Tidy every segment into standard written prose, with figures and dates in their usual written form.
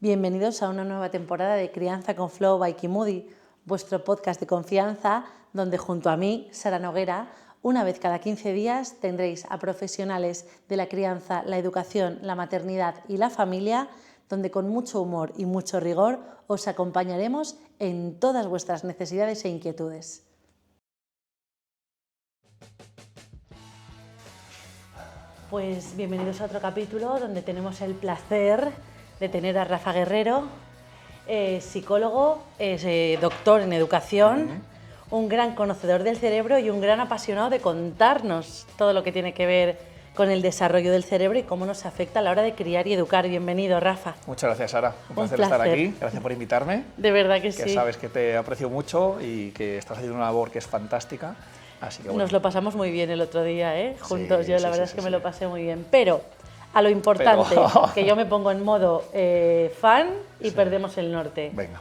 Bienvenidos a una nueva temporada de Crianza con Flow by Kimudi, vuestro podcast de confianza, donde junto a mí, Sara Noguera, una vez cada 15 días tendréis a profesionales de la crianza, la educación, la maternidad y la familia, donde con mucho humor y mucho rigor os acompañaremos en todas vuestras necesidades e inquietudes. Pues bienvenidos a otro capítulo donde tenemos el placer de tener a Rafa Guerrero, psicólogo, doctor en educación, un gran conocedor del cerebro y un gran apasionado de contarnos todo lo que tiene que ver con el desarrollo del cerebro y cómo nos afecta a la hora de criar y educar. Bienvenido, Rafa. Muchas gracias, Sara. Un placer estar aquí. Gracias por invitarme. De verdad que sí. Que sabes que te aprecio mucho y que estás haciendo una labor que es fantástica. Así que bueno. Nos lo pasamos muy bien el otro día, juntos. Sí, la verdad es que me lo pasé muy bien. Pero a lo importante, que yo me pongo en modo fan y perdemos el norte. Venga.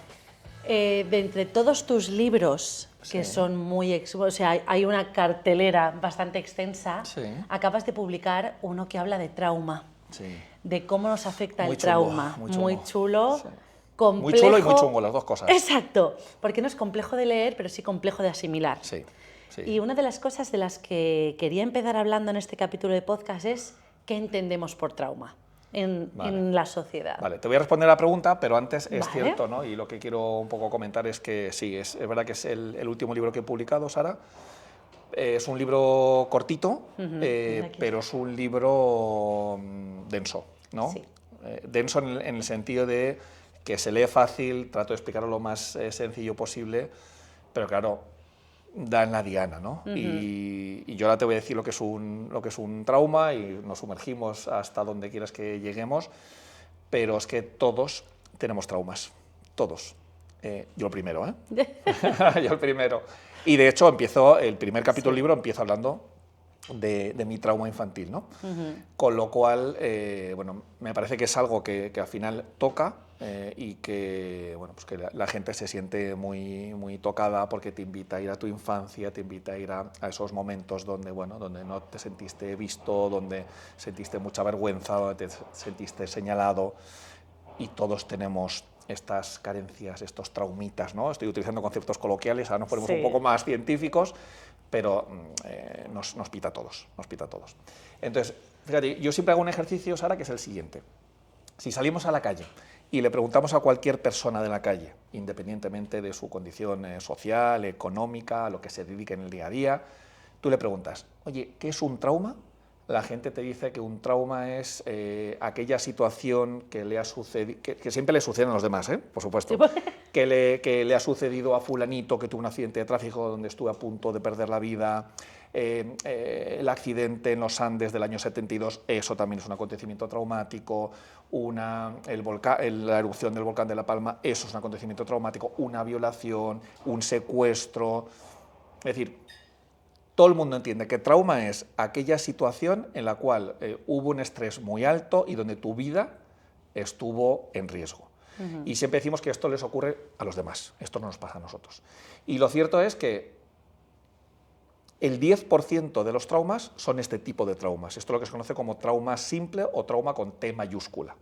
De entre todos tus libros, que son muy... O sea, hay una cartelera bastante extensa, acabas de publicar uno que habla de trauma, de cómo nos afecta el trauma. Muy chulo. Complejo. Muy chulo y muy chungo, las dos cosas. Exacto, porque no es complejo de leer, pero sí complejo de asimilar. Sí. Y una de las cosas de las que quería empezar hablando en este capítulo de podcast es qué entendemos por trauma en la sociedad. Vale, te voy a responder a la pregunta, pero antes es cierto, ¿no? Y lo que quiero un poco comentar es que sí, es verdad que es el último libro que he publicado, Sara. Es un libro cortito, pero es un libro denso, ¿no? Sí. Denso en el sentido de que se lee fácil, trato de explicarlo lo más sencillo posible, pero claro, da en la diana, ¿no? Y yo ahora te voy a decir lo que es un trauma y nos sumergimos hasta donde quieras que lleguemos, pero es que todos tenemos traumas, todos. Yo el primero, yo el primero. Y de hecho el primer capítulo del libro empieza hablando de mi trauma infantil, ¿no? Con lo cual, bueno, me parece que es algo que al final toca y que, bueno, pues que la gente se siente muy, muy tocada porque te invita a ir a tu infancia, te invita a ir a esos momentos donde, bueno, donde no te sentiste visto, donde sentiste mucha vergüenza, donde te sentiste señalado, y todos tenemos estas carencias, estos traumitas, ¿no? Estoy utilizando conceptos coloquiales, ahora nos ponemos un poco más científicos, pero nos pita a todos, nos pita a todos. Entonces, fíjate, yo siempre hago un ejercicio, Sara, que es el siguiente. Si salimos a la calle y le preguntamos a cualquier persona de la calle, independientemente de su condición social, económica, a lo que se dedique en el día a día, tú le preguntas, oye, ¿qué es un trauma? La gente te dice que un trauma es aquella situación que le ha sucedido, que siempre le suceden a los demás, por supuesto, que le ha sucedido a fulanito que tuvo un accidente de tráfico donde estuvo a punto de perder la vida, el accidente en los Andes del año 72, eso también es un acontecimiento traumático, la erupción del volcán de La Palma, eso es un acontecimiento traumático, una violación, un secuestro, es decir, todo el mundo entiende que trauma es aquella situación en la cual hubo un estrés muy alto y donde tu vida estuvo en riesgo. Y siempre decimos que esto les ocurre a los demás, esto no nos pasa a nosotros. Y lo cierto es que el 10% de los traumas son este tipo de traumas. Esto es lo que se conoce como trauma simple o trauma con T mayúscula.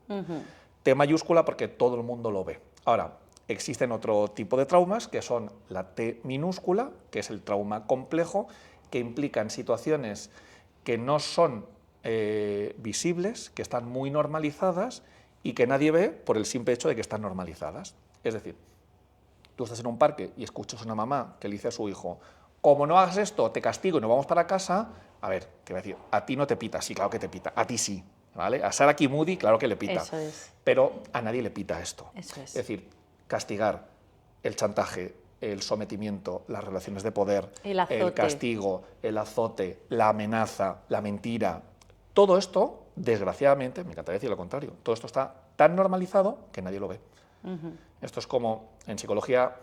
T mayúscula porque todo el mundo lo ve. Ahora, existen otro tipo de traumas que son la T minúscula, que es el trauma complejo, que implican situaciones que no son visibles, que están muy normalizadas y que nadie ve por el simple hecho de que están normalizadas. Es decir, tú estás en un parque y escuchas a una mamá que le dice a su hijo, como no hagas esto, te castigo y nos vamos para casa. A ver, te voy a decir, a ti no te pita, sí, claro que te pita, a ti sí, ¿vale? A Sara Kimudi, claro que le pita, eso es. Pero a nadie le pita esto. Eso es. Es decir, castigar, el chantaje, el sometimiento, las relaciones de poder, el castigo, el azote, la amenaza, la mentira, todo esto, desgraciadamente, me encantaría decir lo contrario, todo esto está tan normalizado que nadie lo ve. Esto es como, en psicología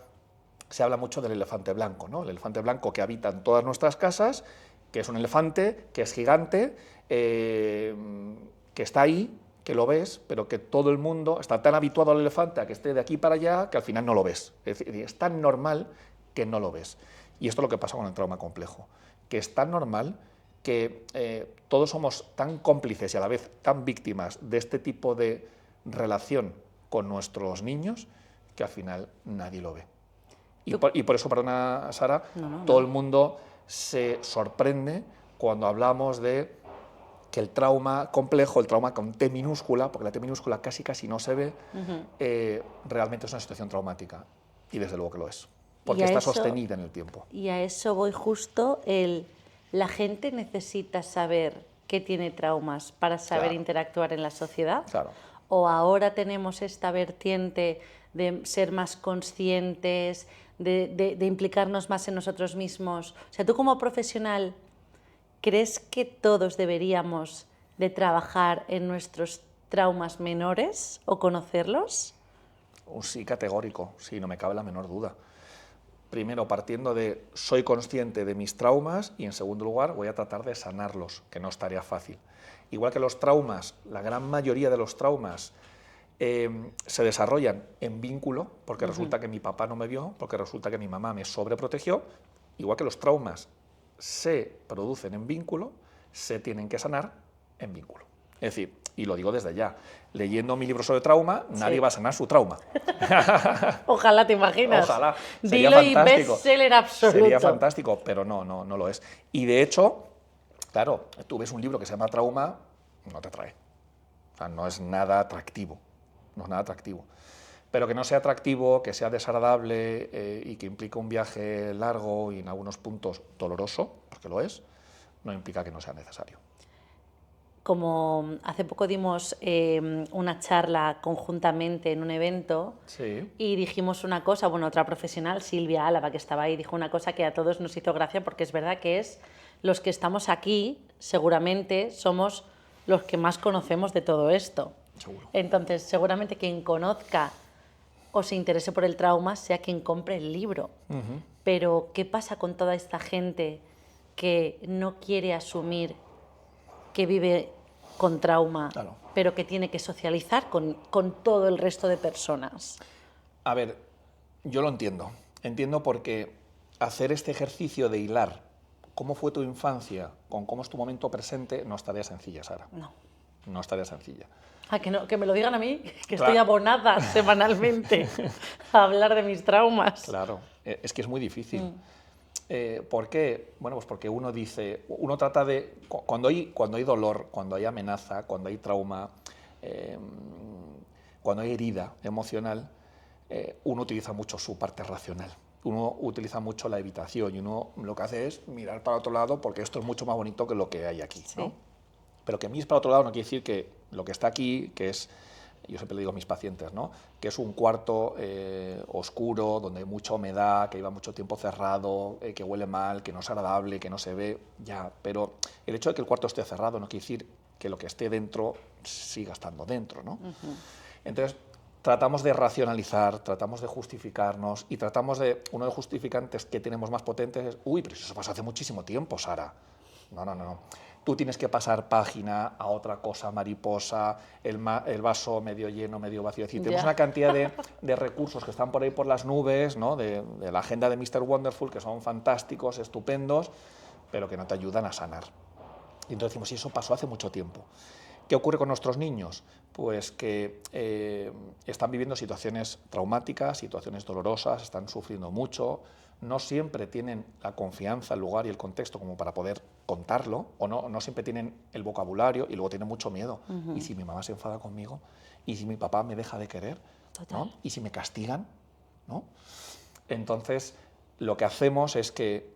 se habla mucho del elefante blanco, ¿no? El elefante blanco que habita en todas nuestras casas, que es un elefante, que es gigante, que está ahí, que lo ves, pero que todo el mundo está tan habituado al elefante a que esté de aquí para allá que al final no lo ves. Es decir, es tan normal que no lo ves. Y esto es lo que pasa con el trauma complejo, que es tan normal que todos somos tan cómplices y a la vez tan víctimas de este tipo de relación con nuestros niños que al final nadie lo ve. Y por eso, perdona Sara, todo el mundo se sorprende cuando hablamos de que el trauma complejo, el trauma con T minúscula, porque la T minúscula casi no se ve, realmente es una situación traumática. Y desde luego que lo es, porque está sostenida en el tiempo. Y a eso voy justo, la gente necesita saber que tiene traumas para saber interactuar en la sociedad. Claro. O ahora tenemos esta vertiente de ser más conscientes, de implicarnos más en nosotros mismos. O sea, tú como profesional, ¿crees que todos deberíamos de trabajar en nuestros traumas menores o conocerlos? Sí, categórico, sí, no me cabe la menor duda. Primero, partiendo de soy consciente de mis traumas y, en segundo lugar, voy a tratar de sanarlos, que no es tarea fácil. Igual que los traumas, la gran mayoría de los traumas se desarrollan en vínculo, porque resulta que mi papá no me vio, porque resulta que mi mamá me sobreprotegió, igual que los traumas se producen en vínculo, se tienen que sanar en vínculo. Es decir, y lo digo desde ya, leyendo mi libro sobre trauma, nadie va a sanar su trauma. Ojalá, te imaginas. Ojalá, sería Dilo fantástico. Y bestseller absoluto. Sería fantástico, pero no lo es. Y de hecho, claro, tú ves un libro que se llama Trauma, no te atrae. O sea, no es nada atractivo, no es nada atractivo. Pero que no sea atractivo, que sea desagradable y que implique un viaje largo y en algunos puntos doloroso, porque lo es, no implica que no sea necesario. Como hace poco dimos una charla conjuntamente en un evento y dijimos una cosa, bueno, otra profesional, Silvia Álava, que estaba ahí, dijo una cosa que a todos nos hizo gracia, porque es verdad que es los que estamos aquí, seguramente somos los que más conocemos de todo esto. Seguro. Entonces, seguramente quien conozca o se interese por el trauma sea quien compre el libro. Pero, ¿qué pasa con toda esta gente que no quiere asumir que vive con trauma, pero que tiene que socializar con todo el resto de personas? A ver, yo lo entiendo. Entiendo porque hacer este ejercicio de hilar cómo fue tu infancia con cómo es tu momento presente no es tarea sencilla, Sara. No es tarea sencilla. Que me lo digan a mí, que estoy abonada semanalmente a hablar de mis traumas. Claro, es que es muy difícil. ¿Por qué? Bueno, pues porque uno trata de, cuando hay dolor, cuando hay amenaza, cuando hay trauma, cuando hay herida emocional, uno utiliza mucho su parte racional. Uno utiliza mucho la evitación y uno lo que hace es mirar para otro lado porque esto es mucho más bonito que lo que hay aquí, ¿no? Pero que mires para otro lado no quiere decir que lo que está aquí, que es, yo siempre le digo a mis pacientes, ¿no?, que es un cuarto oscuro, donde hay mucha humedad, que lleva mucho tiempo cerrado, que huele mal, que no es agradable, que no se ve, ya. Pero el hecho de que el cuarto esté cerrado no quiere decir que lo que esté dentro siga estando dentro, ¿no? Entonces, tratamos de racionalizar, tratamos de justificarnos y tratamos de, uno de los justificantes que tenemos más potentes es, uy, pero eso pasó hace muchísimo tiempo, Sara. No. Tú tienes que pasar página a otra cosa mariposa, el vaso medio lleno, medio vacío. Es decir, tenemos una cantidad de recursos que están por ahí por las nubes, ¿no?, de la agenda de Mr. Wonderful, que son fantásticos, estupendos, pero que no te ayudan a sanar. Y entonces decimos, sí, eso pasó hace mucho tiempo. ¿Qué ocurre con nuestros niños? Pues que están viviendo situaciones traumáticas, situaciones dolorosas, están sufriendo mucho, no siempre tienen la confianza, el lugar y el contexto como para poder contarlo, o no siempre tienen el vocabulario y luego tienen mucho miedo. ¿Y si mi mamá se enfada conmigo? ¿Y si mi papá me deja de querer? ¿No? ¿Y si me castigan? ¿No? Entonces, lo que hacemos es que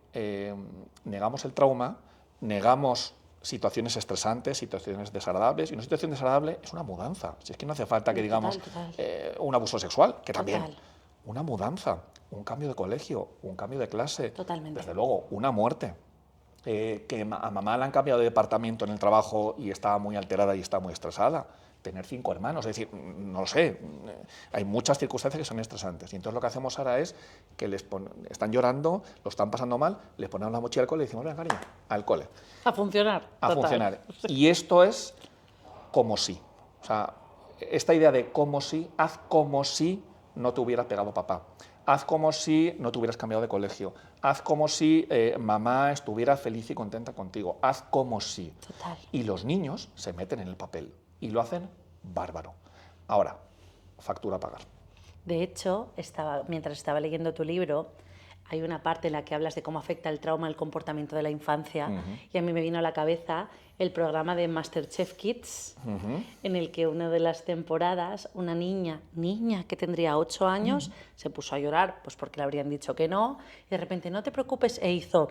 negamos el trauma, negamos situaciones estresantes, situaciones desagradables, y una situación desagradable es una mudanza. Si es que no hace falta que digamos un abuso sexual, que también. Una mudanza, un cambio de colegio, un cambio de clase, desde luego, una muerte. Que a mamá le han cambiado de departamento en el trabajo y está muy alterada y está muy estresada. Tener 5 hermanos, es decir, no lo sé, hay muchas circunstancias que son estresantes. Y entonces lo que hacemos ahora es que están llorando, lo están pasando mal, les ponemos la mochila al cole y decimos, venga, cariño, al cole. A funcionar. A funcionar. Y esto es como si. O sea, esta idea de como si, haz como si no te hubiera pegado papá. Haz como si no te hubieras cambiado de colegio. Haz como si mamá estuviera feliz y contenta contigo. Haz como si. Total. Y los niños se meten en el papel y lo hacen bárbaro. Ahora, factura a pagar. De hecho, mientras estaba leyendo tu libro, hay una parte en la que hablas de cómo afecta el trauma al comportamiento de la infancia, y a mí me vino a la cabeza el programa de MasterChef Kids, en el que una de las temporadas una niña que tendría 8 años se puso a llorar pues porque le habrían dicho que no, y de repente no te preocupes, e hizo,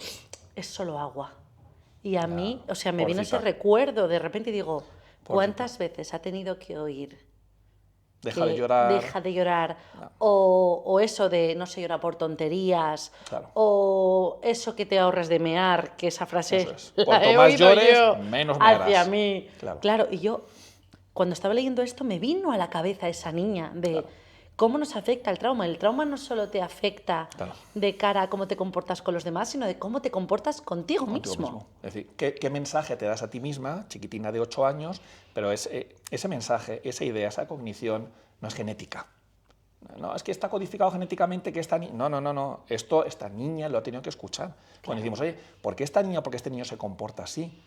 es solo agua. Y a mí, o sea, me vino ese recuerdo, de repente, y digo, ¿cuántas veces ha tenido que oír? Deja de llorar. Deja de llorar. No. O eso de no se llora por tonterías. Claro. O eso que te ahorras de mear, que esa frase Eso es. la Cuanto he más oído llores, yo menos mearás. hacia mí. Claro. Y yo, cuando estaba leyendo esto, me vino a la cabeza esa niña de Claro. cómo nos afecta el trauma. El trauma no solo te afecta Claro. de cara a cómo te comportas con los demás, sino de cómo te comportas contigo mismo. Es decir, ¿qué mensaje te das a ti misma, chiquitina de 8 años, pero ese mensaje, esa idea, esa cognición no es genética? No, es que está codificado genéticamente que esta niña... No. Esta niña lo ha tenido que escuchar. Claro. Cuando decimos, oye, ¿por qué esta niña, por qué este niño se comporta así?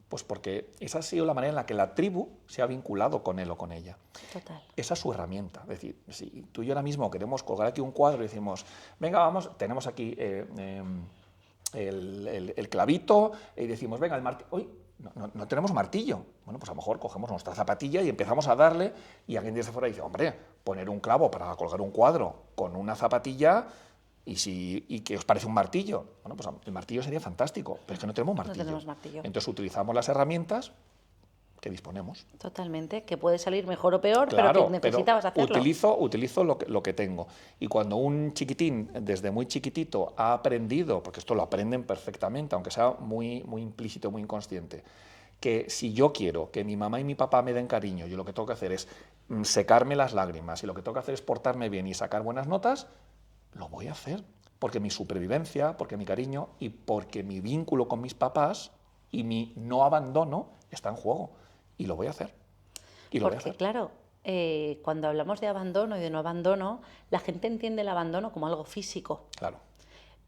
Pues porque esa ha sido la manera en la que la tribu se ha vinculado con él o con ella. Total. Esa es su herramienta. Es decir, si tú y yo ahora mismo queremos colgar aquí un cuadro y decimos, venga, vamos, tenemos aquí el clavito y decimos, venga, el martillo... Hoy no tenemos martillo. Bueno, pues a lo mejor cogemos nuestra zapatilla y empezamos a darle, y alguien desde fuera dice, hombre, poner un clavo para colgar un cuadro con una zapatilla... ¿Y qué os parece un martillo? Bueno, pues el martillo sería fantástico, pero es que no tenemos martillo. No tenemos martillo. Entonces utilizamos las herramientas que disponemos. Totalmente, que puede salir mejor o peor, claro, pero que necesitabas hacerlo. Utilizo lo que tengo. Y cuando un chiquitín, desde muy chiquitito, ha aprendido, porque esto lo aprenden perfectamente, aunque sea muy, muy implícito, muy inconsciente, que si yo quiero que mi mamá y mi papá me den cariño, yo lo que tengo que hacer es secarme las lágrimas, y lo que tengo que hacer es portarme bien y sacar buenas notas, lo voy a hacer, porque mi supervivencia, porque mi cariño y porque mi vínculo con mis papás y mi no abandono está en juego. Y lo voy a hacer. Porque, claro, cuando hablamos de abandono y de no abandono, la gente entiende el abandono como algo físico. Claro.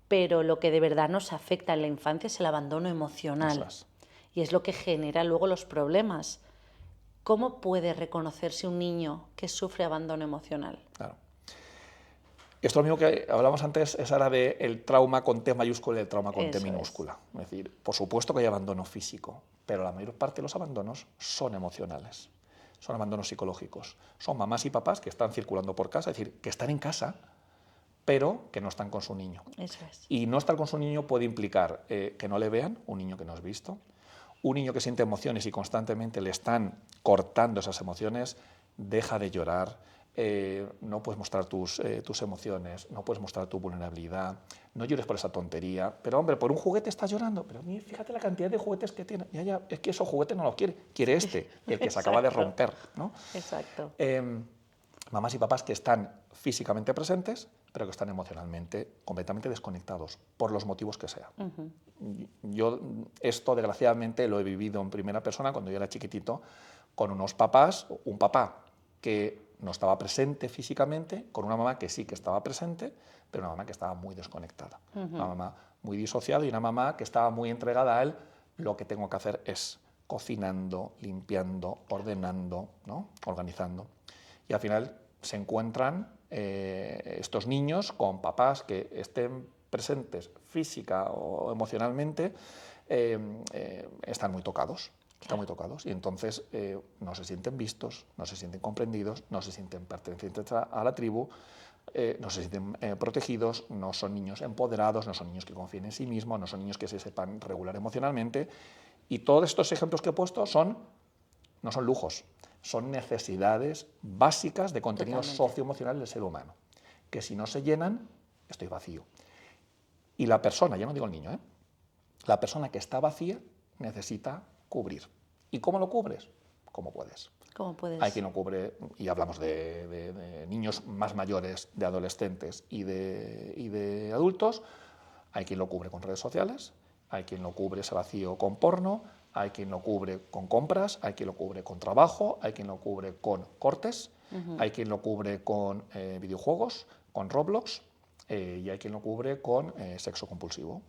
Pero lo que de verdad nos afecta en la infancia es el abandono emocional. Eso es. Y es lo que genera luego los problemas. ¿Cómo puede reconocerse un niño que sufre abandono emocional? Claro. Esto mismo que hablamos antes es ahora del trauma con T mayúscula y el trauma con T minúscula. Es decir, por supuesto que hay abandono físico, pero la mayor parte de los abandonos son emocionales, son abandonos psicológicos. Son mamás y papás que están circulando por casa, es decir, que están en casa, pero que no están con su niño. Eso es. Y no estar con su niño puede implicar que no le vean, un niño que no has visto, un niño que siente emociones y constantemente le están cortando esas emociones, deja de llorar, no puedes mostrar tus emociones, no puedes mostrar tu vulnerabilidad, no llores por esa tontería, pero hombre, por un juguete estás llorando, pero fíjate la cantidad de juguetes que tiene, ya, es que esos juguetes no los quiere este, el que se acaba de romper, ¿no? Exacto. Mamás y papás que están físicamente presentes, pero que están emocionalmente completamente desconectados, por los motivos que sea. Yo esto, desgraciadamente, lo he vivido en primera persona cuando yo era chiquitito, con unos papás, un papá que no estaba presente físicamente, con una mamá que sí que estaba presente, pero una mamá que estaba muy desconectada, una mamá muy disociada y una mamá que estaba muy entregada a él. Lo que tengo que hacer es cocinando, limpiando, ordenando, ¿no? Organizando. Y al final se encuentran estos niños con papás que estén presentes física o emocionalmente, están muy tocados. Están muy tocados y entonces no se sienten vistos, no se sienten comprendidos, no se sienten pertenecientes a la tribu, no se sienten protegidos, no son niños empoderados, no son niños que confíen en sí mismos, no son niños que se sepan regular emocionalmente. Y todos estos ejemplos que he puesto no son lujos, son necesidades básicas de contenido socioemocional del ser humano, que si no se llenan, estoy vacío. Y la persona, ya no digo el niño, la persona que está vacía necesita cubrir. ¿Y cómo lo cubres? Como puedes. ¿Cómo puedes? Hay quien lo cubre, y hablamos de niños más mayores, de adolescentes y de adultos, hay quien lo cubre con redes sociales, hay quien lo cubre ese vacío con porno, hay quien lo cubre con compras, hay quien lo cubre con trabajo, hay quien lo cubre con cortes, hay quien lo cubre con videojuegos, con Roblox, y hay quien lo cubre con sexo compulsivo.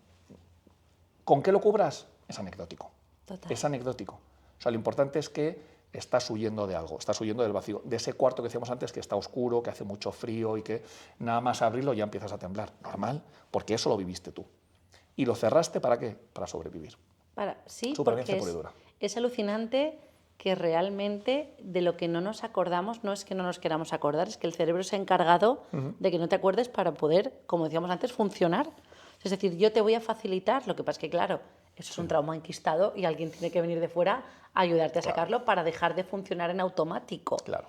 ¿Con qué lo cubras? Es anecdótico. Total. Es anecdótico. O sea, lo importante es que estás huyendo de algo, estás huyendo del vacío, de ese cuarto que decíamos antes que está oscuro, que hace mucho frío y que nada más abrirlo ya empiezas a temblar. Normal, porque eso lo viviste tú. ¿Y lo cerraste para qué? Para sobrevivir. Sí, Supervivencia porque pura y dura. es alucinante que realmente de lo que no nos acordamos no es que no nos queramos acordar, es que el cerebro se ha encargado de que no te acuerdes para poder, como decíamos antes, funcionar. Es decir, yo te voy a facilitar, lo que pasa es que, claro, eso es un trauma enquistado y alguien tiene que venir de fuera a ayudarte a sacarlo para dejar de funcionar en automático. Claro.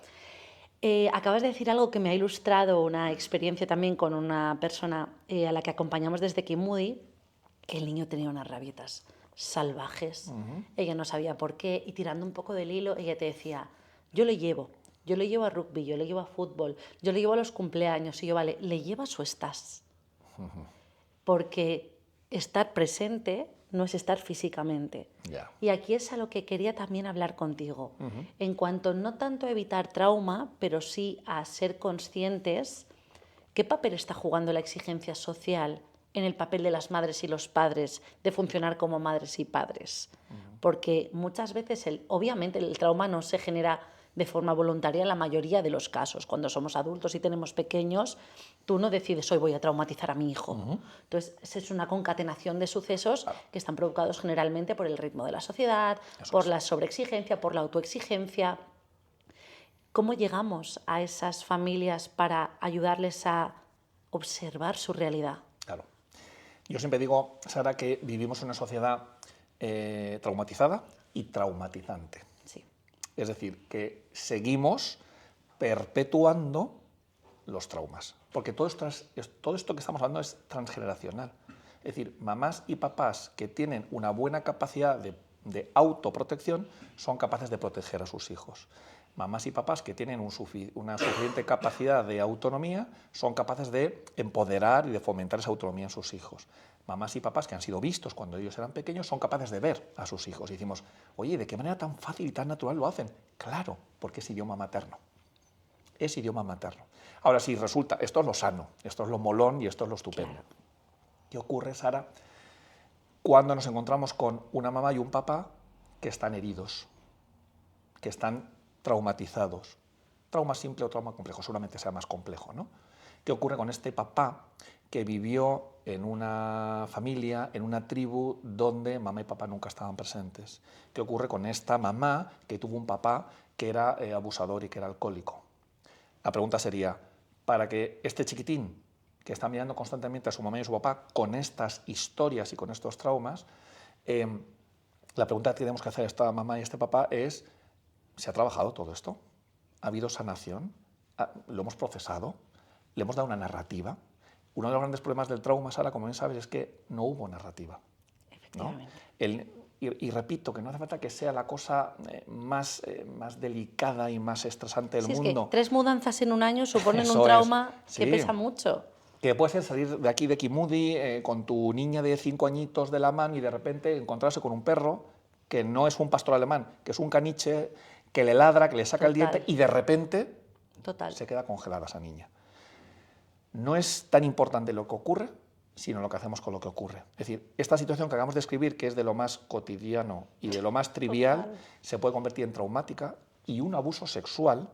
Acabas de decir algo que me ha ilustrado una experiencia también con una persona a la que acompañamos desde Kimudi, que el niño tenía unas rabietas salvajes, ella no sabía por qué, y tirando un poco del hilo, ella te decía, yo le llevo a rugby, yo le llevo a fútbol, yo le llevo a los cumpleaños, y yo, vale, ¿le llevas o estás? Porque estar presente no es estar físicamente. Yeah. Y aquí es a lo que quería también hablar contigo, en cuanto no tanto a evitar trauma, pero sí a ser conscientes, ¿qué papel está jugando la exigencia social en el papel de las madres y los padres de funcionar como madres y padres? Porque muchas veces, obviamente, el trauma no se genera de forma voluntaria en la mayoría de los casos. Cuando somos adultos y tenemos pequeños, tú no decides, hoy voy a traumatizar a mi hijo. Entonces, es una concatenación de sucesos que están provocados generalmente por el ritmo de la sociedad, por la sobreexigencia, por la autoexigencia. ¿Cómo llegamos a esas familias para ayudarles a observar su realidad? Claro. Yo siempre digo, Sara, que vivimos en una sociedad traumatizada y traumatizante. Sí. Es decir, que seguimos perpetuando los traumas. Porque todo esto que estamos hablando es transgeneracional. Es decir, mamás y papás que tienen una buena capacidad de autoprotección son capaces de proteger a sus hijos. Mamás y papás que tienen una suficiente capacidad de autonomía son capaces de empoderar y de fomentar esa autonomía en sus hijos. Mamás y papás que han sido vistos cuando ellos eran pequeños son capaces de ver a sus hijos. Y decimos, oye, ¿de qué manera tan fácil y tan natural lo hacen? Claro, porque es idioma materno. Es idioma materno. Ahora, si resulta, esto es lo sano, esto es lo molón y esto es lo estupendo. Claro. ¿Qué ocurre, Sara, cuando nos encontramos con una mamá y un papá que están heridos, que están traumatizados? Trauma simple o trauma complejo, seguramente sea más complejo, ¿no? ¿Qué ocurre con este papá que vivió en una familia, en una tribu donde mamá y papá nunca estaban presentes? ¿Qué ocurre con esta mamá que tuvo un papá que era abusador y que era alcohólico? La pregunta sería, para que este chiquitín que está mirando constantemente a su mamá y a su papá con estas historias y con estos traumas, la pregunta que tenemos que hacer a esta mamá y a este papá es, ¿se ha trabajado todo esto? ¿Ha habido sanación? ¿Lo hemos procesado? ¿Le hemos dado una narrativa? Uno de los grandes problemas del trauma, Sara, como bien sabes, es que no hubo narrativa, ¿no? Y repito, que no hace falta que sea la cosa más delicada y más estresante del mundo. Es que 3 mudanzas en un año suponen un trauma que pesa mucho. Que puede ser salir de aquí de Kimudi con tu niña de 5 añitos de la mano y de repente encontrarse con un perro que no es un pastor alemán, que es un caniche, que le ladra, que le saca el diente y de repente se queda congelada esa niña. No es tan importante lo que ocurre, sino lo que hacemos con lo que ocurre. Es decir, esta situación que acabamos de escribir, que es de lo más cotidiano y de lo más trivial, se puede convertir en traumática, y un abuso sexual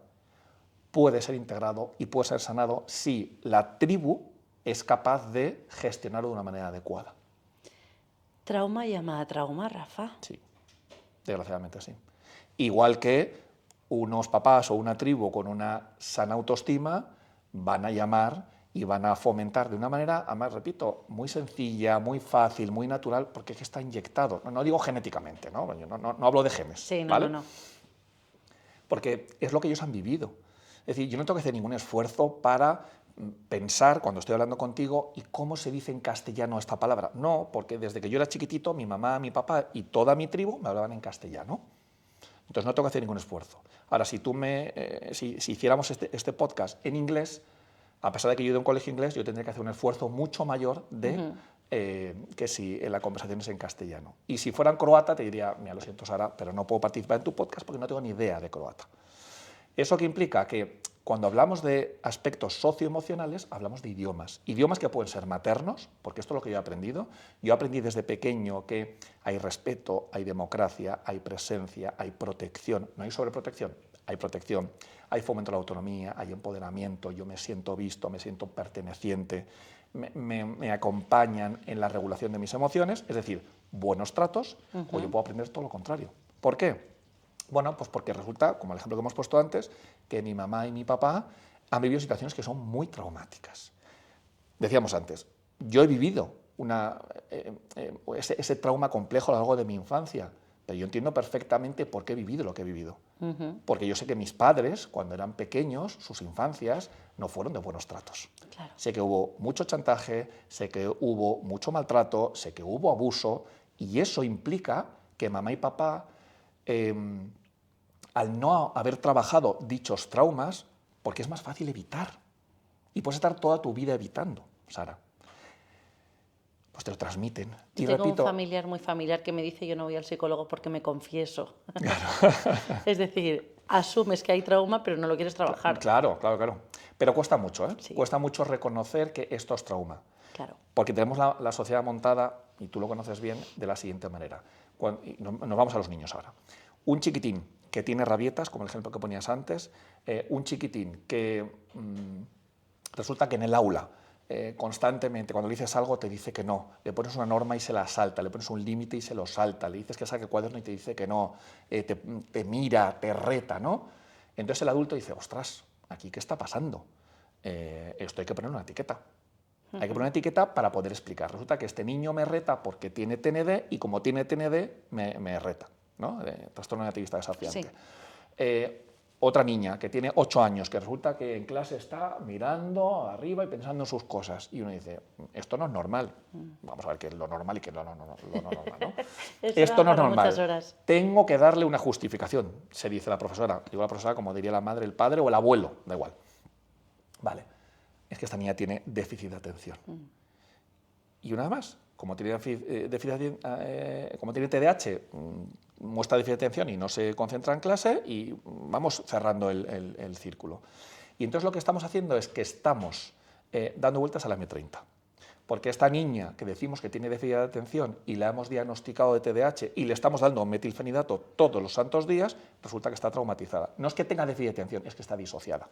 puede ser integrado y puede ser sanado si la tribu es capaz de gestionarlo de una manera adecuada. Trauma llama a trauma, Rafa. Sí, desgraciadamente sí. Igual que unos papás o una tribu con una sana autoestima van a llamar y van a fomentar de una manera, además, repito, muy sencilla, muy fácil, muy natural, porque es que está inyectado. No digo genéticamente, ¿no? Yo no hablo de genes, sí, ¿vale? No. Porque es lo que ellos han vivido. Es decir, yo no tengo que hacer ningún esfuerzo para pensar, cuando estoy hablando contigo, ¿y cómo se dice en castellano esta palabra? No, porque desde que yo era chiquitito, mi mamá, mi papá y toda mi tribu me hablaban en castellano. Entonces no tengo que hacer ningún esfuerzo. Ahora, si hiciéramos este podcast en inglés, a pesar de que yo de un colegio inglés, yo tendría que hacer un esfuerzo mucho mayor que si la conversación es en castellano. Y si fuera en croata, te diría, mira, lo siento, Sara, pero no puedo participar en tu podcast porque no tengo ni idea de croata. ¿Eso qué implica? Que cuando hablamos de aspectos socioemocionales, hablamos de idiomas. Idiomas que pueden ser maternos, porque esto es lo que yo he aprendido. Yo aprendí desde pequeño que hay respeto, hay democracia, hay presencia, hay protección. No hay sobreprotección, hay protección. Hay fomento de la autonomía, hay empoderamiento, yo me siento visto, me siento perteneciente, me acompañan en la regulación de mis emociones, es decir, buenos tratos, o yo puedo aprender todo lo contrario. ¿Por qué? Bueno, pues porque resulta, como el ejemplo que hemos puesto antes, que mi mamá y mi papá han vivido situaciones que son muy traumáticas. Decíamos antes, yo he vivido ese trauma complejo a lo largo de mi infancia, pero yo entiendo perfectamente por qué he vivido lo que he vivido. Porque yo sé que mis padres, cuando eran pequeños, sus infancias no fueron de buenos tratos. Claro. Sé que hubo mucho chantaje, sé que hubo mucho maltrato, sé que hubo abuso, y eso implica que mamá y papá, al no haber trabajado dichos traumas, porque es más fácil evitar, y puedes estar toda tu vida evitando, Sara, pues te lo transmiten. Y tengo un familiar muy familiar que me dice: yo no voy al psicólogo porque me confieso. Claro. Es decir, asumes que hay trauma, pero no lo quieres trabajar. Claro. Pero cuesta mucho, ¿eh? Sí. Cuesta mucho reconocer que esto es trauma. Claro. Porque tenemos la sociedad montada, y tú lo conoces bien, de la siguiente manera. Nos vamos a los niños ahora. Un chiquitín que tiene rabietas, como el ejemplo que ponías antes, un chiquitín que resulta que en el aula constantemente, cuando le dices algo, te dice que no, le pones una norma y se la salta, le pones un límite y se lo salta, le dices que saque el cuaderno y te dice que no, te mira, te reta, ¿no? Entonces el adulto dice: ostras, ¿aquí qué está pasando? Esto hay que poner una etiqueta. Hay que poner una etiqueta para poder explicar. Resulta que este niño me reta porque tiene TND, y como tiene TND, me reta, ¿no? Trastorno negativista desafiante. Sí. Otra niña que tiene 8 años, que resulta que en clase está mirando arriba y pensando en sus cosas. Y uno dice: esto no es normal. Vamos a ver qué es lo normal y qué es lo no normal, ¿no? Esto no es normal. Muchas horas. Tengo que darle una justificación, se dice la profesora. Digo la profesora como diría la madre, el padre o el abuelo, da igual. Vale, es que esta niña tiene déficit de atención. Y una vez más, como tiene TDAH, muestra déficit de atención y no se concentra en clase, y vamos cerrando el círculo. Y entonces lo que estamos haciendo es que estamos dando vueltas a la M30. Porque esta niña que decimos que tiene déficit de atención y la hemos diagnosticado de TDAH y le estamos dando metilfenidato todos los santos días, resulta que está traumatizada. No es que tenga déficit de atención, es que está disociada.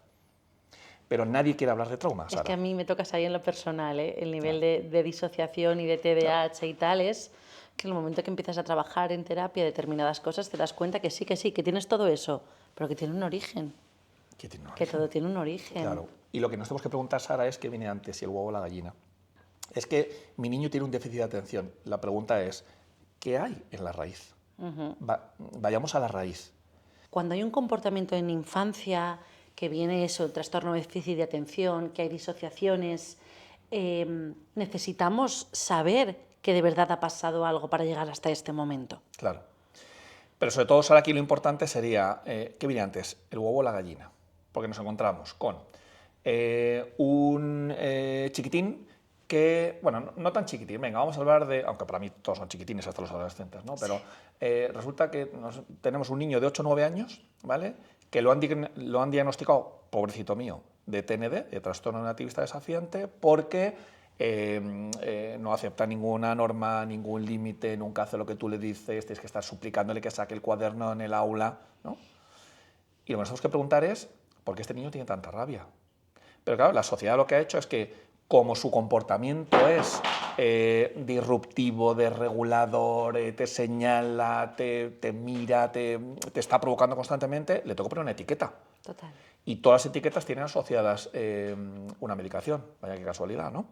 Pero nadie quiere hablar de trauma, Sara. Es que a mí me tocas ahí en lo personal, ¿eh? El nivel de disociación y de TDAH y tal es que en el momento que empiezas a trabajar en terapia determinadas cosas te das cuenta que sí, que tienes todo eso, pero que tiene un origen. Que todo tiene un origen. Claro. Y lo que nos tenemos que preguntar, Sara, es qué viene antes, si el huevo o la gallina. Es que mi niño tiene un déficit de atención. La pregunta es, ¿qué hay en la raíz? Vayamos a la raíz. Cuando hay un comportamiento en infancia que viene eso, trastorno de déficit de atención, que hay disociaciones, necesitamos saber que de verdad ha pasado algo para llegar hasta este momento. Claro. Pero sobre todo, Sara, aquí lo importante sería, ¿qué viene antes, el huevo o la gallina? Porque nos encontramos con un chiquitín que, bueno, no tan chiquitín, venga, vamos a hablar de, aunque para mí todos son chiquitines hasta los adolescentes, ¿no? Pero resulta que tenemos un niño de 8 o 9 años, ¿vale?, que lo han diagnosticado, pobrecito mío, de TND, de trastorno negativista desafiante, porque no acepta ninguna norma, ningún límite, nunca hace lo que tú le dices, tienes que estar suplicándole que saque el cuaderno en el aula, ¿no? Y lo que nos tenemos que preguntar es, ¿por qué este niño tiene tanta rabia? Pero claro, la sociedad lo que ha hecho es que, como su comportamiento es disruptivo, desregulador, te señala, te mira, te está provocando constantemente, le tengo que poner una etiqueta. Total. Y todas las etiquetas tienen asociadas una medicación, vaya qué casualidad, ¿no?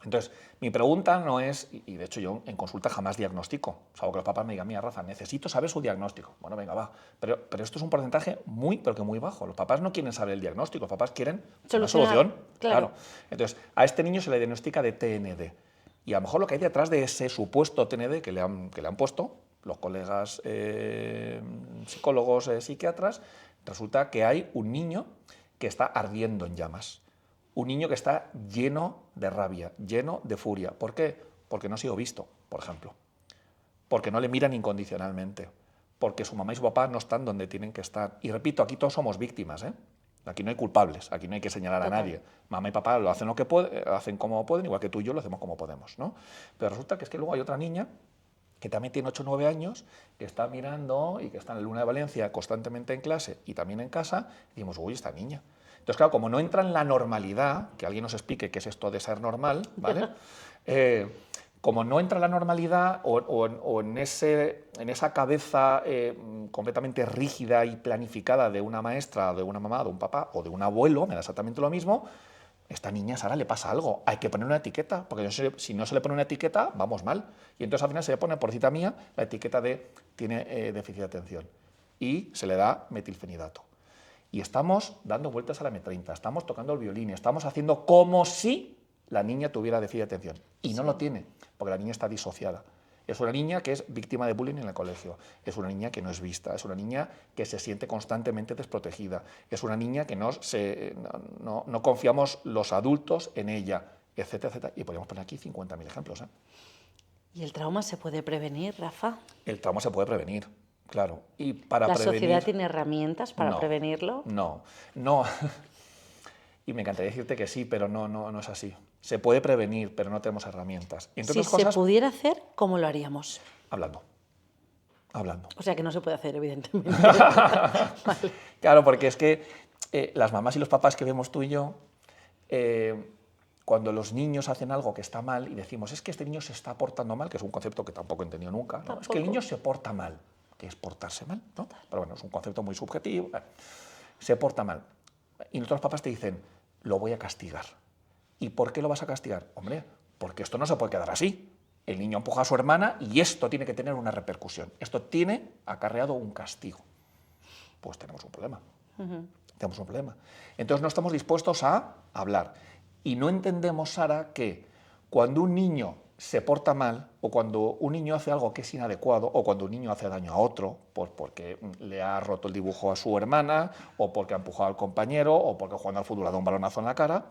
Entonces, mi pregunta no es, y de hecho yo en consulta jamás diagnostico, salvo que los papás me digan: mira, Rafa, necesito saber su diagnóstico. Bueno, venga, va. Pero esto es un porcentaje muy, pero que muy bajo. Los papás no quieren saber el diagnóstico, los papás quieren una solución. Claro. Entonces, a este niño se le diagnostica de TND. Y a lo mejor lo que hay detrás de ese supuesto TND que le han puesto los colegas psicólogos, psiquiatras, resulta que hay un niño que está ardiendo en llamas. Un niño que está lleno de rabia, lleno de furia. ¿Por qué? Porque no ha sido visto, por ejemplo. Porque no le miran incondicionalmente. Porque su mamá y su papá no están donde tienen que estar. Y repito, aquí todos somos víctimas, ¿eh? Aquí no hay culpables, aquí no hay que señalar a nadie. Mamá y papá lo hacen, hacen como pueden, igual que tú y yo lo hacemos como podemos, ¿no? Pero resulta que es que luego hay otra niña que también tiene 8 o 9 años, que está mirando y que está en el Luna de Valencia constantemente en clase y también en casa, y decimos, uy, esta niña. Entonces, claro, como no entra en la normalidad, que alguien nos explique qué es esto de ser normal, ¿vale? Como no entra en la normalidad o en esa cabeza completamente rígida y planificada de una maestra, de una mamá, de un papá o de un abuelo, me da exactamente lo mismo, esta niña, Sara, le pasa algo, hay que poner una etiqueta, porque si no se le pone una etiqueta, vamos mal. Y entonces al final se le pone, por cita mía, la etiqueta de tiene déficit de atención y se le da metilfenidato. Y estamos dando vueltas a la M30, estamos tocando el violín, estamos haciendo como si la niña tuviera déficit de atención. Y no lo tiene, porque la niña está disociada. Es una niña que es víctima de bullying en el colegio, es una niña que no es vista, es una niña que se siente constantemente desprotegida, es una niña que no confiamos los adultos en ella, etcétera, etcétera. Y podríamos poner aquí 50.000 ejemplos. ¿Y el trauma se puede prevenir, Rafa? El trauma se puede prevenir, claro. Y para ¿La prevenir, sociedad tiene herramientas para prevenirlo? No. Y me encantaría decirte que sí, pero no es así. Se puede prevenir, pero no tenemos herramientas. Y si se pudiera hacer, ¿cómo lo haríamos? Hablando. O sea que no se puede hacer, evidentemente. Vale. Claro, porque es que las mamás y los papás que vemos tú y yo, cuando los niños hacen algo que está mal y decimos, es que este niño se está portando mal, que es un concepto que tampoco he entendido nunca, ¿no? Es que el niño se porta mal. ¿Qué es portarse mal? ¿No? Pero bueno, es un concepto muy subjetivo. Se porta mal. Y nuestros papás te dicen, lo voy a castigar. ¿Y por qué lo vas a castigar? Hombre, porque esto no se puede quedar así. El niño empuja a su hermana y esto tiene que tener una repercusión. Esto tiene acarreado un castigo. Pues tenemos un problema. Tenemos un problema. Entonces no estamos dispuestos a hablar. Y no entendemos, Sara, que cuando un niño se porta mal, o cuando un niño hace algo que es inadecuado, o cuando un niño hace daño a otro, pues porque le ha roto el dibujo a su hermana, o porque ha empujado al compañero, o porque jugando al fútbol ha dado un balonazo en la cara,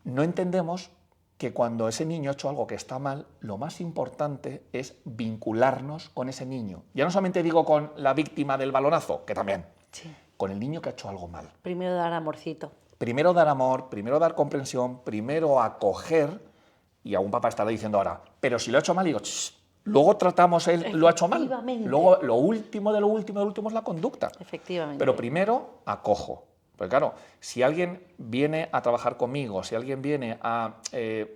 no entendemos que cuando ese niño ha hecho algo que está mal, lo más importante es vincularnos con ese niño. Ya no solamente digo con la víctima del balonazo, que también, con el niño que ha hecho algo mal. Primero dar amorcito. Primero dar amor, primero dar comprensión, primero acoger, y a un papá estará diciendo ahora, pero si lo ha hecho mal, digo, luego tratamos él, lo ha hecho mal. Luego lo último de lo último es la conducta. Efectivamente. Pero primero acojo. Porque claro, si alguien viene a trabajar conmigo, si alguien viene a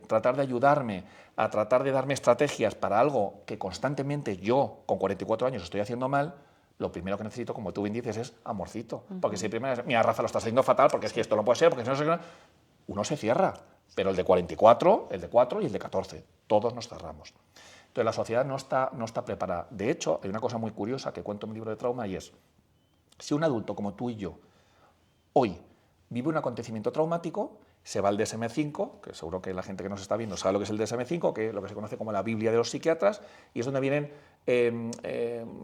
tratar de ayudarme, a tratar de darme estrategias para algo que constantemente yo, con 44 años, estoy haciendo mal, lo primero que necesito, como tú bien dices, es amorcito. Porque si primero es, mira, Rafa, lo estás haciendo fatal, porque es que esto no puede ser, porque si no se... Uno se cierra, pero el de 44, el de 4 y el de 14, todos nos cerramos. Entonces la sociedad no está preparada. De hecho, hay una cosa muy curiosa que cuento en mi libro de trauma y es, si un adulto como tú y yo, hoy vive un acontecimiento traumático, se va al DSM-5, que seguro que la gente que nos está viendo sabe lo que es el DSM-5, que es lo que se conoce como la Biblia de los psiquiatras, y es donde vienen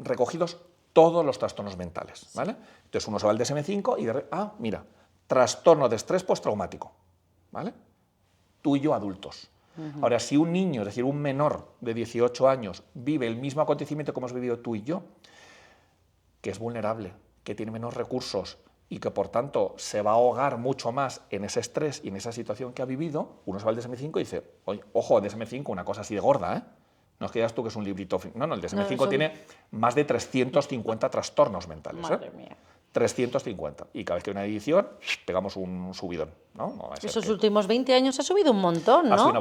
recogidos todos los trastornos mentales, ¿vale? Entonces uno se va al DSM-5 y mira, trastorno de estrés postraumático, ¿vale? Tú y yo adultos. Ahora, si un niño, es decir, un menor de 18 años, vive el mismo acontecimiento que hemos vivido tú y yo, que es vulnerable, que tiene menos recursos, y que por tanto se va a ahogar mucho más en ese estrés y en esa situación que ha vivido, uno se va al DSM-5 y dice, oye, ojo, DSM-5, una cosa así de gorda, ¿eh? No es que digas tú que es un librito... No, el DSM-5 tiene más de 350 trastornos mentales. Madre mía. 350. Y cada vez que hay una edición, pegamos un subidón, ¿no? Esos últimos 20 años ha subido un montón, ¿no? Ha subido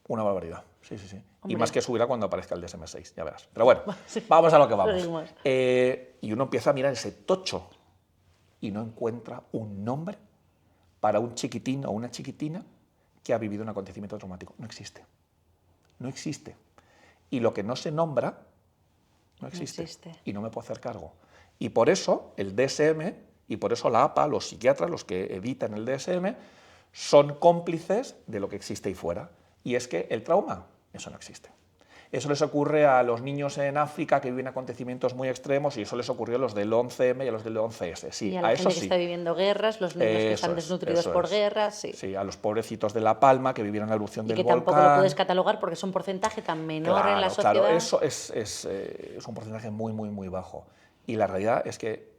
una barbaridad. Sí. Y más que subirá cuando aparezca el DSM-6, ya verás. Pero bueno, vamos a lo que vamos. Y uno empieza a mirar ese tocho y no encuentra un nombre para un chiquitín o una chiquitina que ha vivido un acontecimiento traumático. No existe. No existe. Y lo que no se nombra, no existe. Y no me puedo hacer cargo. Y por eso el DSM, y por eso la APA, los psiquiatras, los que editan el DSM, son cómplices de lo que existe ahí fuera. Y es que el trauma, eso no existe. Eso les ocurre a los niños en África que viven acontecimientos muy extremos y eso les ocurrió a los del 11M y a los del 11S. Sí, y a la gente que está viviendo guerras, los niños que están desnutridos por guerras. Sí, a los pobrecitos de La Palma que vivieron la erupción del volcán. Y que tampoco lo puedes catalogar porque es un porcentaje tan menor en la sociedad. Claro, eso es un porcentaje muy bajo. Y la realidad es que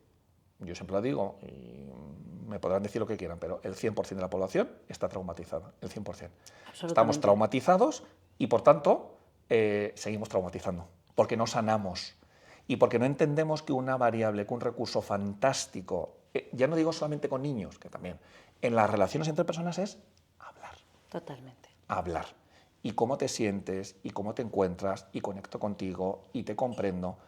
yo siempre lo digo, y me podrán decir lo que quieran, pero el 100% de la población está traumatizada, el 100%. Estamos traumatizados y, por tanto, seguimos traumatizando, porque no sanamos y porque no entendemos que una variable, que un recurso fantástico, ya no digo solamente con niños, que también, en las relaciones entre personas es hablar. Totalmente. Hablar. Y cómo te sientes, y cómo te encuentras, y conecto contigo, y te comprendo.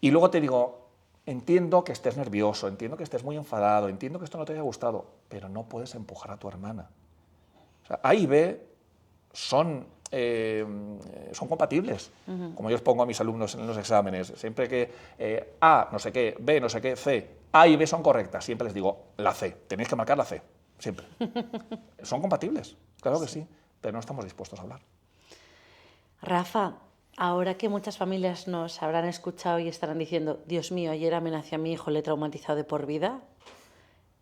Y luego te digo, entiendo que estés nervioso, entiendo que estés muy enfadado, entiendo que esto no te haya gustado, pero no puedes empujar a tu hermana. O sea, A y B son compatibles, como yo os pongo a mis alumnos en los exámenes. Siempre que A no sé qué, B no sé qué, C, A y B son correctas, siempre les digo la C, tenéis que marcar la C, siempre. Son compatibles, claro que sí, pero no estamos dispuestos a hablar. Rafa, ahora que muchas familias nos habrán escuchado y estarán diciendo, Dios mío, ayer amenacé a mi hijo, le he traumatizado de por vida,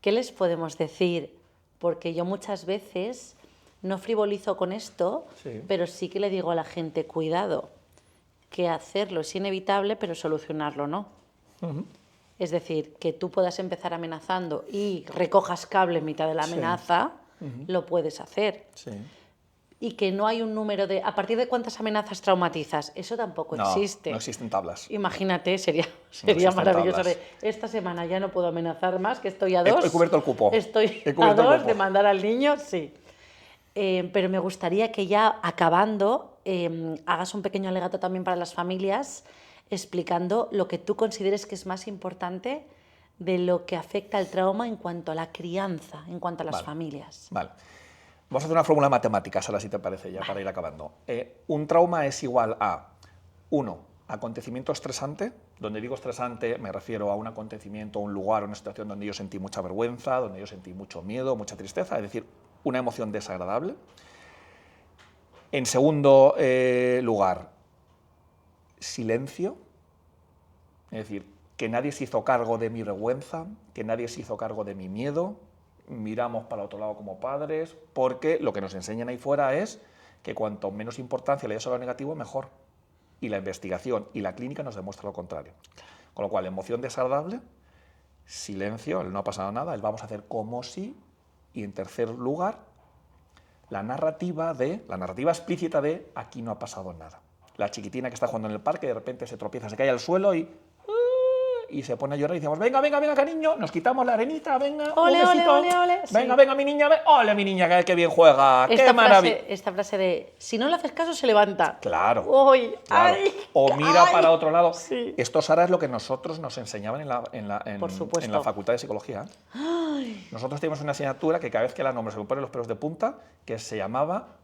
¿qué les podemos decir? Porque yo muchas veces no frivolizo con esto, Sí. pero sí que le digo a la gente, cuidado, que hacerlo es inevitable, pero solucionarlo no. Es decir, que tú puedas empezar amenazando y recojas cable en mitad de la amenaza, lo puedes hacer. Sí. Y que no hay un número de... ¿A partir de cuántas amenazas traumatizas? Eso tampoco existe. No existen tablas. Imagínate, sería existen maravilloso. tablas. Esta semana ya no puedo amenazar más, que estoy a 2. He cubierto el cupo. Estoy He a cubierto el 2 cupo. de mandar al niño, sí. Pero me gustaría que ya acabando hagas un pequeño alegato también para las familias, explicando lo que tú consideres que es más importante de lo que afecta al trauma en cuanto a la crianza, en cuanto a las familias. Vale. Vamos a hacer una fórmula matemática, ahora si te parece, ya para ir acabando. Un trauma es igual a 1. Acontecimiento estresante. Donde digo estresante me refiero a un acontecimiento, un lugar, una situación donde yo sentí mucha vergüenza, donde yo sentí mucho miedo, mucha tristeza, es decir, una emoción desagradable. En segundo lugar, silencio, es decir, que nadie se hizo cargo de mi vergüenza, que nadie se hizo cargo de mi miedo, miramos para otro lado como padres, porque lo que nos enseñan ahí fuera es que cuanto menos importancia le des a lo negativo, mejor. Y la investigación y la clínica nos demuestra lo contrario. Con lo cual, emoción desagradable, silencio, el no ha pasado nada, el vamos a hacer como si, y en tercer lugar, la narrativa explícita de aquí no ha pasado nada. La chiquitina que está jugando en el parque, de repente se tropieza, se cae al suelo y se pone a llorar y decimos, venga, venga, venga, cariño, nos quitamos la arenita, venga, ole, un besito. ole, ole, ole. Venga, Sí. venga, mi niña, ole, mi niña, que bien juega, qué maravilla. Esta frase de, si no le haces caso, se levanta. Claro. Uy, Claro. ay, O mira ay. para otro lado. Sí. Esto, Sara, es lo que nosotros nos enseñaban Por supuesto. en la Facultad de Psicología. Nosotros teníamos una asignatura que cada vez que la nombro se me ponen los pelos de punta, que se llamaba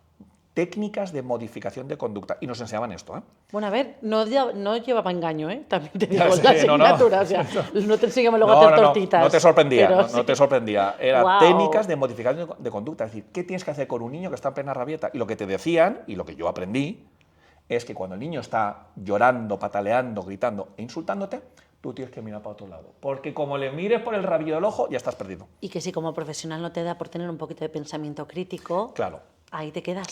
técnicas de modificación de conducta. Y nos enseñaban esto. Bueno, a ver, no llevaba engaño, ¿eh? También te digo, Ya la sé, asignatura. O sea, no te enseñamos luego a hacer tortitas. No te sorprendía, pero no te sorprendía. Era Guau. técnicas de modificación de conducta. Es decir, ¿qué tienes que hacer con un niño que está en plena rabieta? Y lo que te decían, y lo que yo aprendí, es que cuando el niño está llorando, pataleando, gritando e insultándote, tú tienes que mirar para otro lado. Porque como le mires por el rabillo del ojo, ya estás perdido. Y que si como profesional no te da por tener un poquito de pensamiento crítico, Claro. ahí te quedas.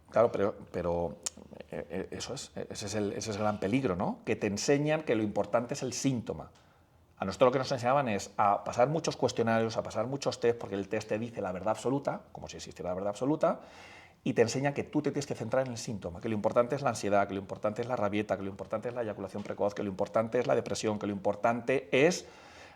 Claro, pero ese es el gran peligro, ¿no? Que te enseñan que lo importante es el síntoma. A nosotros lo que nos enseñaban es a pasar muchos cuestionarios, a pasar muchos test, porque el test te dice la verdad absoluta, como si existiera la verdad absoluta, y te enseña que tú te tienes que centrar en el síntoma, que lo importante es la ansiedad, que lo importante es la rabieta, que lo importante es la eyaculación precoz, que lo importante es la depresión, que lo importante es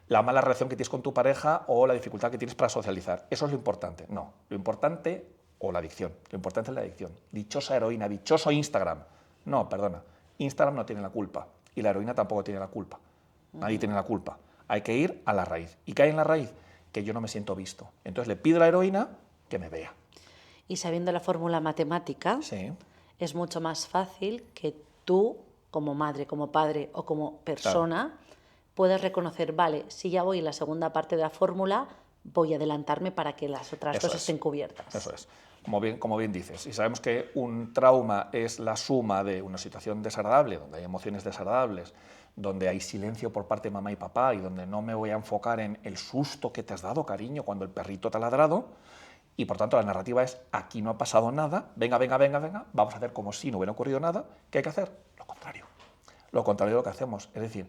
la mala relación que tienes con tu pareja o la dificultad que tienes para socializar. Eso es lo importante. No, lo importante, o la adicción, lo importante es la adicción. Dichosa heroína, dichoso Instagram. No, perdona, Instagram no tiene la culpa y la heroína tampoco tiene la culpa. Nadie tiene la culpa. Hay que ir a la raíz. ¿Y qué hay en la raíz? Que yo no me siento visto. Entonces le pido a la heroína que me vea. Y sabiendo la fórmula matemática, Sí. es mucho más fácil que tú, como madre, como padre o como persona, puedas reconocer, vale, si ya voy en la segunda parte de la fórmula, voy a adelantarme para que las otras Eso dos es. estén cubiertas. Eso es. Como bien dices. Y sabemos que un trauma es la suma de una situación desagradable, donde hay emociones desagradables, donde hay silencio por parte de mamá y papá y donde no me voy a enfocar en el susto que te has dado, cariño, cuando el perrito te ha ladrado. Y por tanto la narrativa es, aquí no ha pasado nada, venga, venga, venga, venga, vamos a hacer como si no hubiera ocurrido nada. ¿Qué hay que hacer? Lo contrario. Lo contrario de lo que hacemos. Es decir,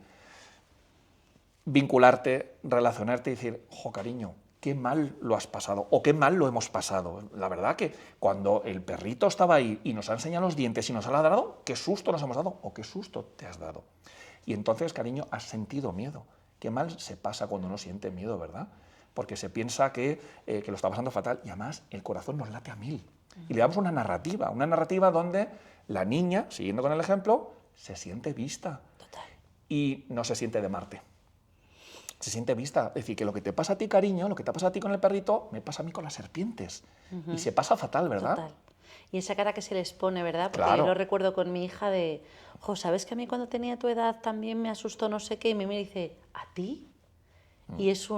vincularte, relacionarte y decir, jo, cariño, qué mal lo has pasado o qué mal lo hemos pasado. La verdad que cuando el perrito estaba ahí y nos ha enseñado los dientes y nos ha ladrado, qué susto nos hemos dado o qué susto te has dado. Y entonces, cariño, has sentido miedo. Qué mal se pasa cuando uno siente miedo, ¿verdad? Porque se piensa que lo está pasando fatal y además el corazón nos late a 1000. Y le damos una narrativa donde la niña, siguiendo con el ejemplo, se siente vista. Total. Y no se siente de Marte. Se siente vista. Es decir, que lo que te pasa a ti, cariño, lo que te pasa a ti con el perrito, me pasa a mí con las serpientes. Y se pasa fatal, ¿verdad? Total. Y esa cara que se les pone, ¿verdad? Porque Claro. yo lo recuerdo con mi hija de, jo, ¿sabes que a mí cuando tenía tu edad también me asustó no sé qué? Y me mira y dice, ¿a ti? Y es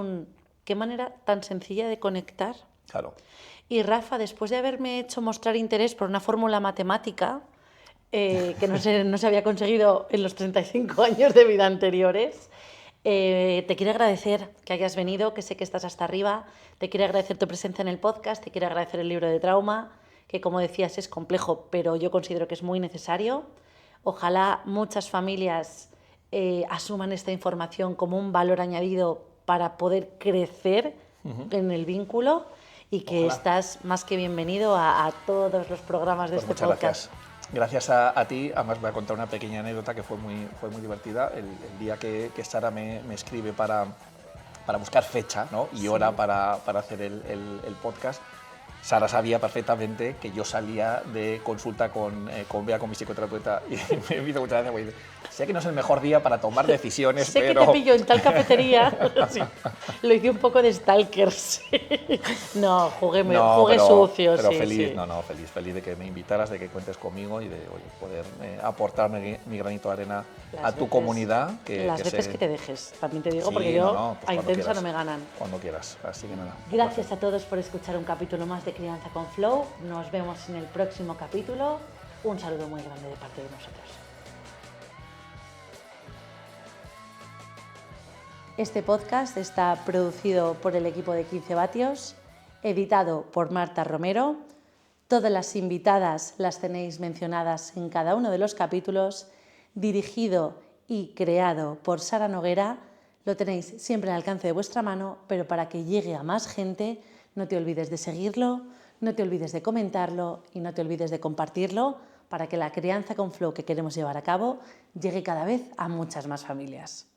qué manera tan sencilla de conectar. Claro. Y Rafa, después de haberme hecho mostrar interés por una fórmula matemática que no se había conseguido en los 35 años de vida anteriores, te quiero agradecer que hayas venido, que sé que estás hasta arriba, te quiero agradecer tu presencia en el podcast, te quiero agradecer el libro de trauma, que como decías es complejo, pero yo considero que es muy necesario. Ojalá muchas familias asuman esta información como un valor añadido para poder crecer en el vínculo y que Ojalá. Estás más que bienvenido a todos los programas de Pues este muchas podcast. gracias. Gracias a ti. Además voy a contar una pequeña anécdota que fue muy divertida. El día que Sara me escribe para buscar fecha, ¿no? Y hora para hacer el podcast, Sara sabía perfectamente que yo salía de consulta con Bea, con mi psicoterapeuta, y me hizo mucha gracia, porque dice, sé que no es el mejor día para tomar decisiones, Sé pero... que te pillo en tal cafetería. Sí. Lo hice un poco de stalker, sí. No, jugué sucio, pero sí, feliz, sí. feliz de que me invitaras, de que cuentes conmigo y de poder aportar mi granito de arena a tu comunidad. Las veces que te dejes, también te digo, Sí, porque yo pues a cuando intensa quieras, no me ganan. Cuando quieras, así que nada. Gracias a todos por escuchar un capítulo más de Crianza con Flow. Nos vemos en el próximo capítulo. Un saludo muy grande de parte de nosotros. Este podcast está producido por el equipo de 15 vatios, editado por Marta Romero. Todas las invitadas las tenéis mencionadas en cada uno de los capítulos, dirigido y creado por Sara Noguera. Lo tenéis siempre al alcance de vuestra mano, pero para que llegue a más gente, no te olvides de seguirlo, no te olvides de comentarlo y no te olvides de compartirlo para que la crianza con flow que queremos llevar a cabo llegue cada vez a muchas más familias.